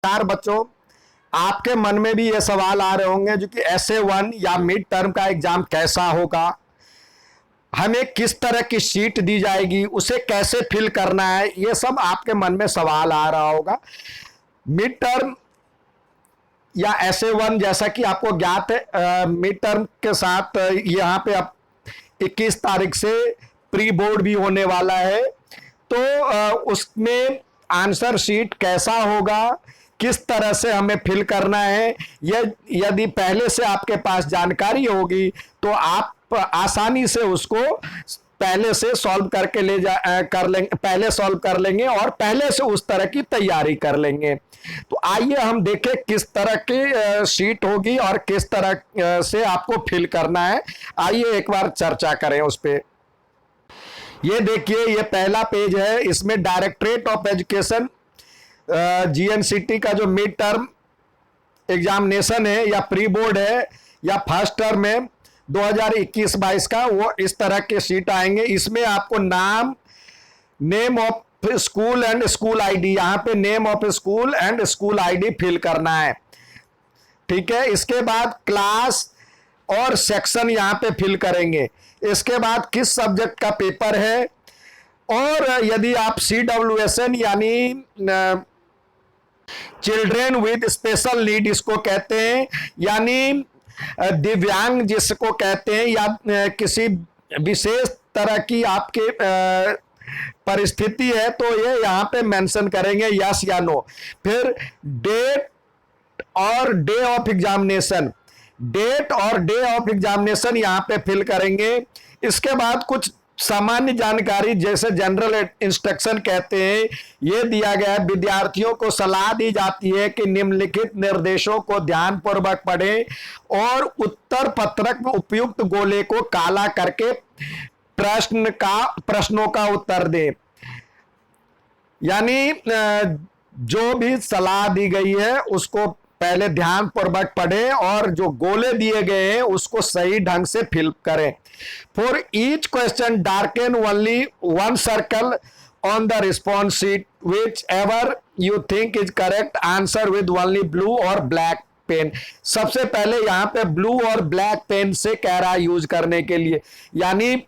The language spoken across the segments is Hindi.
चार बच्चों, आपके मन में भी ये सवाल आ रहे होंगे जो कि SA1 या मिड टर्म का एग्जाम कैसा होगा, हमें किस तरह की शीट दी जाएगी, उसे कैसे फिल करना है, ये सब आपके मन में सवाल आ रहा होगा। मिड टर्म या SA1 जैसा कि आपको ज्ञात है, मिड टर्म के साथ यहाँ पे अब 21 तारीख से प्री बोर्ड भी होने वाला है। तो उसमें आंसर शीट कैसा होगा, किस तरह से हमें फिल करना है, यह यदि पहले से आपके पास जानकारी होगी तो आप आसानी से उसको पहले से सॉल्व करके कर लेंगे, पहले सॉल्व कर लेंगे और पहले से उस तरह की तैयारी कर लेंगे। तो आइए हम देखें किस तरह की शीट होगी और किस तरह से आपको फिल करना है। आइए एक बार चर्चा करें उस पर। ये देखिए, ये पहला पेज है, इसमें डायरेक्टरेट ऑफ एजुकेशन GNCT का जो मिड टर्म एग्जामिनेशन है या प्री बोर्ड है या फर्स्ट टर्म है 2021-22 का, वो इस तरह के शीट आएंगे। इसमें आपको नाम, name of school and school ID, यहाँ पे name of school and school ID fill करना है, ठीक है। इसके बाद क्लास और सेक्शन यहाँ पे फिल करेंगे। इसके बाद किस सब्जेक्ट का पेपर है, और यदि आप CWSN यानी चिल्ड्रेन विद स्पेशल नीड इसको कहते हैं, यानी दिव्यांग जिसको कहते हैं, या किसी विशेष तरह की आपके परिस्थिति है, तो ये यहाँ पे मेंशन करेंगे यस या नो। फिर डेट और डे ऑफ एग्जामिनेशन, डेट और डे ऑफ एग्जामिनेशन यहाँ पे फिल करेंगे। इसके बाद कुछ सामान्य जानकारी जैसे जनरल इंस्ट्रक्शन कहते हैं, ये दिया गया है। विद्यार्थियों को सलाह दी जाती है कि निम्नलिखित निर्देशों को ध्यानपूर्वक पढ़ें और उत्तर पत्रक में उपयुक्त गोले को काला करके प्रश्नों का उत्तर दें। यानी जो भी सलाह दी गई है उसको पहले ध्यानपूर्वक पढ़ें और जो गोले दिए गए हैं उसको सही ढंग से फिल करें। For each question darken only one circle on the response sheet which ever you think is correct answer with only blue और ब्लैक पेन। सबसे पहले यहाँ पे ब्लू और ब्लैक पेन से कह रहा है यूज करने के लिए, यानी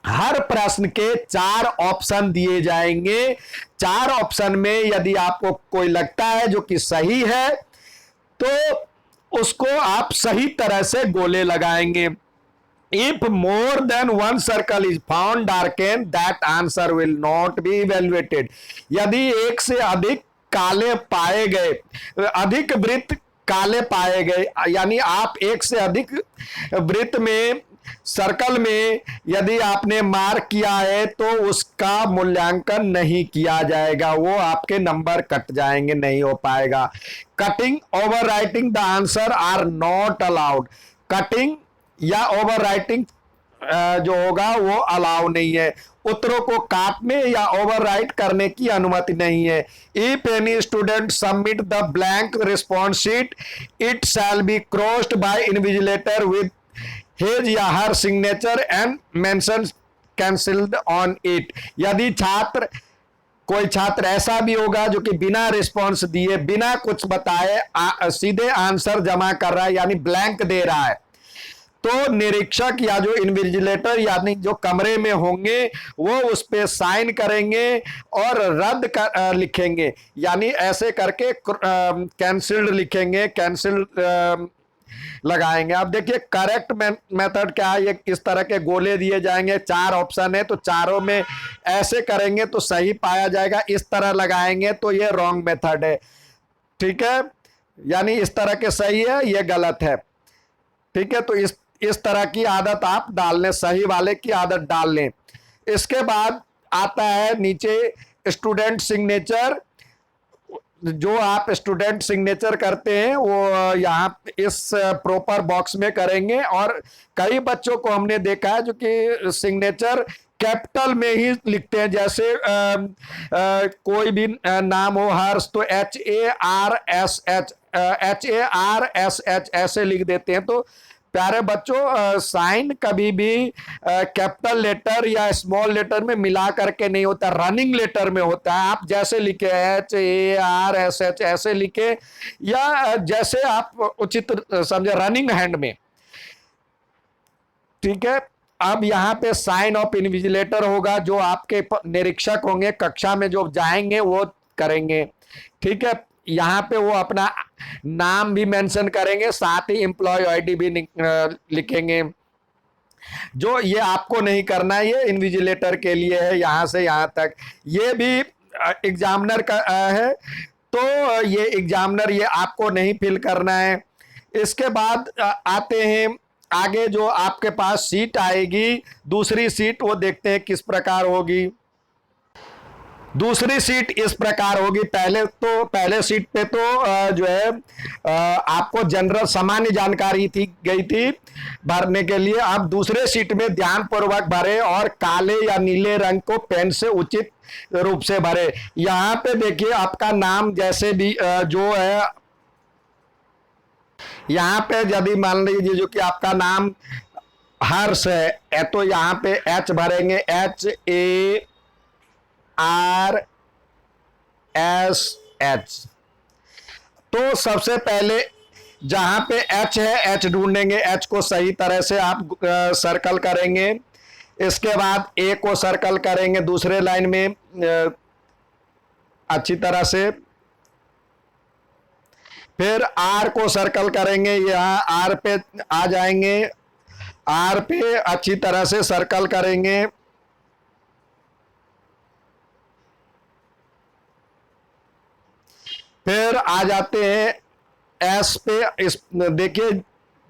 हर प्रश्न के 4 ऑप्शन दिए जाएंगे। 4 ऑप्शन में यदि आपको कोई लगता है जो कि सही है तो उसको आप सही तरह से गोले लगाएंगे। If more than one circle is found darken that answer will not be evaluated. यदि एक से अधिक काले पाए गए, अधिक वृत्त काले पाए गए, यानी आप एक से अधिक वृत्त में, सर्कल में यदि आपने मार्क किया है तो उसका मूल्यांकन नहीं किया जाएगा, वो आपके नंबर कट जाएंगे, नहीं हो पाएगा। Cutting over writing the answer are not allowed. Cutting या ओवर राइटिंग जो होगा वो अलाउ नहीं है। उत्तरों को काटने या ओवरराइट करने की अनुमति नहीं है। If any student submit the blank response sheet it shall be crossed by invigilator with his या her signature and mention cancelled on it. यदि कोई छात्र ऐसा भी होगा जो कि बिना रिस्पॉन्स दिए, बिना कुछ बताए सीधे आंसर जमा कर रहा है, यानी ब्लैंक दे रहा है, तो निरीक्षक या जो इन्विजिलेटर यानी जो कमरे में होंगे वो उस पे साइन करेंगे और रद्द लिखेंगे, यानी ऐसे करके कैंसिल्ड लिखेंगे, कैंसिल्ड लगाएंगे। अब देखिए करेक्ट मेथड क्या है। ये इस तरह के गोले दिए जाएंगे, 4 ऑप्शन है तो चारों में ऐसे करेंगे तो सही पाया जाएगा, इस तरह लगाएंगे तो ये रॉन्ग मेथड है, ठीक है, यानी इस तरह के सही है, ये गलत है, ठीक है। तो इस तरह की आदत आप डाल लें, सही वाले की आदत डाल लें। इसके बाद आता है नीचे स्टूडेंट सिग्नेचर। जो आप स्टूडेंट सिग्नेचर करते हैं वो यहाँ इस प्रॉपर बॉक्स में करेंगे, और कई बच्चों को हमने देखा है जो कि सिग्नेचर कैपिटल में ही लिखते हैं, जैसे कोई भी नाम हो, हर्ष, तो HARSH ऐसे लिख देते हैं। तो प्यारे बच्चों, साइन कभी भी कैपिटल लेटर या स्मॉल लेटर में मिला करके नहीं होता, रनिंग लेटर में होता है। आप जैसे लिखे HARSH ऐसे लिखे, या जैसे आप उचित समझे, रनिंग हैंड में। ठीक है, अब यहाँ पे साइन ऑफ इन्विजिलेटर होगा, जो आपके निरीक्षक होंगे कक्षा में जो जाएंगे वो करेंगे। ठीक है, यहाँ पे वो अपना नाम भी मेंशन करेंगे, साथ ही एम्प्लॉय आईडी भी लिखेंगे। जो ये आपको नहीं करना है, ये इन्विजिलेटर के लिए है, यहाँ से यहाँ तक। ये भी एग्जामिनर का है, तो ये एग्जामिनर, ये आपको नहीं फिल करना है। इसके बाद आते हैं आगे, जो आपके पास सीट आएगी, दूसरी सीट, वो देखते हैं किस प्रकार होगी। दूसरी सीट इस प्रकार होगी। पहले सीट पे तो जो है आपको जनरल सामान्य जानकारी गई थी भरने के लिए। आप दूसरे सीट में ध्यानपूर्वक भरे और काले या नीले रंग को पेन से उचित रूप से भरे। यहाँ पे देखिए आपका नाम जैसे भी जो है, यहाँ पे यदि मान लीजिए जो कि आपका नाम हर्ष है, तो यहाँ पे H भरेंगे, HARSH। तो सबसे पहले जहां पे H है, H ढूंढेंगे, H को सही तरह से आप सर्कल करेंगे। इसके बाद A को सर्कल करेंगे दूसरे लाइन में अच्छी तरह से। फिर R को सर्कल करेंगे, यहाँ R पे आ जाएंगे, R पे अच्छी तरह से सर्कल करेंगे। फिर आ जाते हैं S पे। इस देखिए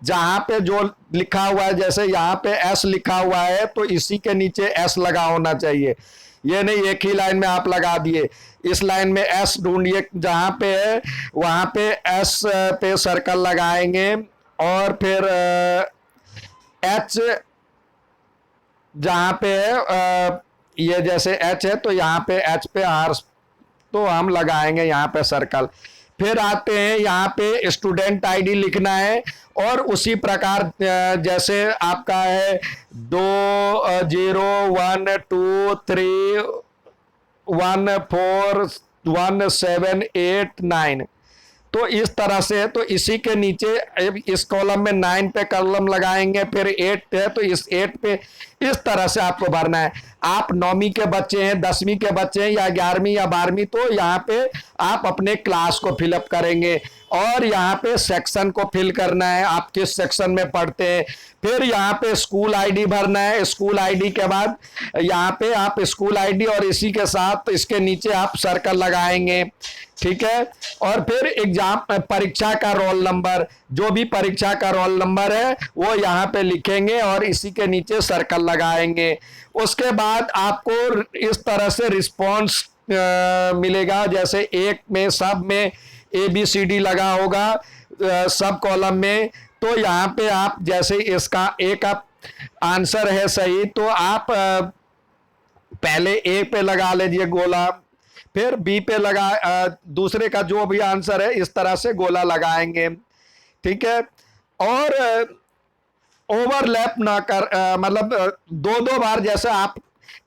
जहां पे जो लिखा हुआ है, जैसे यहाँ पे S लिखा हुआ है तो इसी के नीचे S लगा होना चाहिए। ये नहीं एक ही लाइन में आप लगा दिए। इस लाइन में S ढूंढिए, जहां पे है वहां पे S पे सर्कल लगाएंगे। और फिर H जहां पे है, ये जैसे H है तो यहाँ पे H पे R तो हम लगाएंगे यहाँ पे सर्कल। फिर आते हैं यहाँ पे स्टूडेंट आईडी लिखना है, और उसी प्रकार जैसे आपका है 201231417178 तो इस तरह से है। तो इसी के नीचे इस कॉलम में 9 पे कॉलम लगाएंगे, फिर 8 है तो इस 8 पे इस तरह से आपको भरना है। आप 9वीं के बच्चे हैं, 10वीं के बच्चे हैं, या 11वीं या 12वीं, तो यहाँ पे आप अपने क्लास को फिलअप करेंगे और यहाँ पे सेक्शन को फिल करना है, आप किस सेक्शन में पढ़ते हैं। फिर यहाँ पे स्कूल आईडी भरना है। स्कूल आईडी के बाद यहाँ पे आप स्कूल आईडी और इसी के साथ इसके नीचे आप सर्कल लगाएंगे। ठीक है, और फिर एग्जाम परीक्षा का रोल नंबर, जो भी परीक्षा का रोल नंबर है वो यहाँ पे लिखेंगे और इसी के नीचे सर्कल लगाएंगे। उसके बाद आपको इस तरह से रिस्पॉन्स मिलेगा, जैसे एक में सब में ABCD लगा होगा सब कॉलम में। तो यहाँ पे आप जैसे इसका एक आप आंसर है सही तो आप पहले A पे लगा लीजिए गोला, फिर B पे लगा दूसरे का जो भी आंसर है इस तरह से गोला लगाएंगे। ठीक है, और ओवरलैप ना कर मतलब दो बार, जैसे आप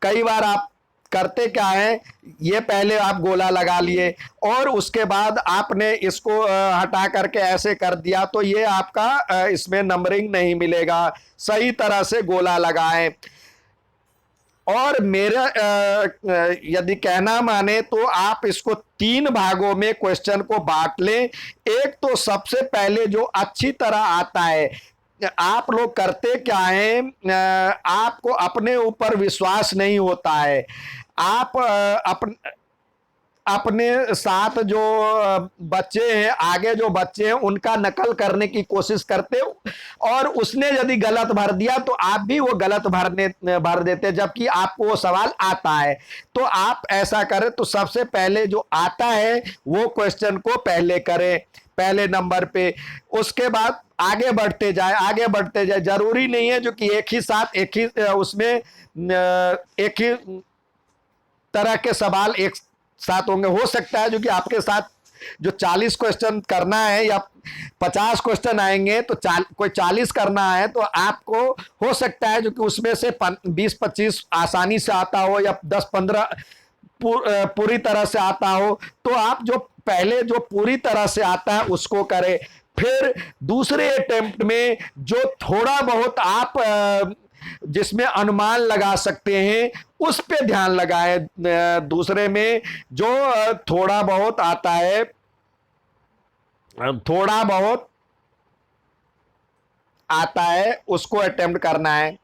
कई बार आप करते क्या है, ये पहले आप गोला लगा लिए और उसके बाद आपने इसको हटा करके ऐसे कर दिया, तो ये आपका इसमें नंबरिंग नहीं मिलेगा। सही तरह से गोला लगाएं। और मेरा यदि कहना माने तो आप इसको 3 भागों में क्वेश्चन को बांट लें। एक तो सबसे पहले जो अच्छी तरह आता है, आप लोग करते क्या है, आपको अपने ऊपर विश्वास नहीं होता है, आप अपने साथ जो बच्चे हैं, आगे जो बच्चे हैं उनका नकल करने की कोशिश करते हो, और उसने यदि गलत भर दिया तो आप भी वो गलत भर देते, जबकि आपको वो सवाल आता है। तो आप ऐसा करें, तो सबसे पहले जो आता है वो क्वेश्चन को पहले करें, पहले नंबर पे। उसके बाद आगे बढ़ते जाए। जरूरी नहीं है जो कि एक ही साथ एक ही उसमें एक ही तरह के सवाल एक साथ होंगे। हो सकता है जो कि आपके साथ जो 40 क्वेश्चन करना है या 50 क्वेश्चन आएंगे तो कोई 40 करना है तो आपको हो सकता है जो कि उसमें से 20-25 आसानी से आता हो या 10-15 पूरी तरह से आता हो, तो आप जो पहले जो पूरी तरह से आता है उसको करें। फिर दूसरे अटेम्प्ट में जो थोड़ा बहुत आप जिसमें अनुमान लगा सकते हैं उस पे ध्यान लगाएं। दूसरे में जो थोड़ा बहुत आता है, थोड़ा बहुत आता है उसको अटेम्प्ट करना है।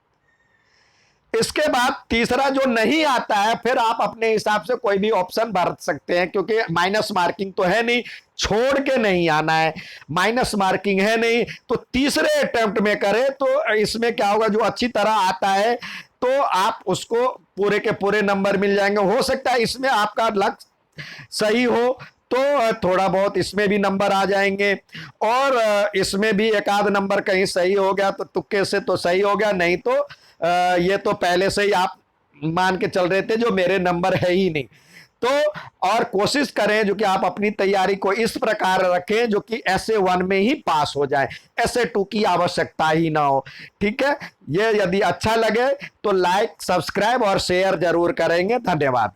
इसके बाद तीसरा जो नहीं आता है फिर आप अपने हिसाब से कोई भी ऑप्शन भर सकते हैं, क्योंकि माइनस मार्किंग तो है नहीं, छोड़ के नहीं आना है, माइनस मार्किंग है नहीं, तो तीसरे अटेम्प्ट में करें तो इसमें क्या होगा, जो अच्छी तरह आता है तो आप उसको पूरे के पूरे नंबर मिल जाएंगे। हो सकता है इसमें आपका लक्ष्य सही हो तो थोड़ा बहुत इसमें भी नंबर आ जाएंगे, और इसमें भी एक आध नंबर कहीं सही हो गया तो तुक्के से तो सही हो गया, नहीं तो ये तो पहले से ही आप मान के चल रहे थे जो मेरे नंबर है ही नहीं। तो और कोशिश करें जो कि आप अपनी तैयारी को इस प्रकार रखें जो कि SA1 में ही पास हो जाए, SA2 की आवश्यकता ही ना हो। ठीक है, ये यदि अच्छा लगे तो लाइक, सब्सक्राइब और शेयर जरूर करेंगे। धन्यवाद।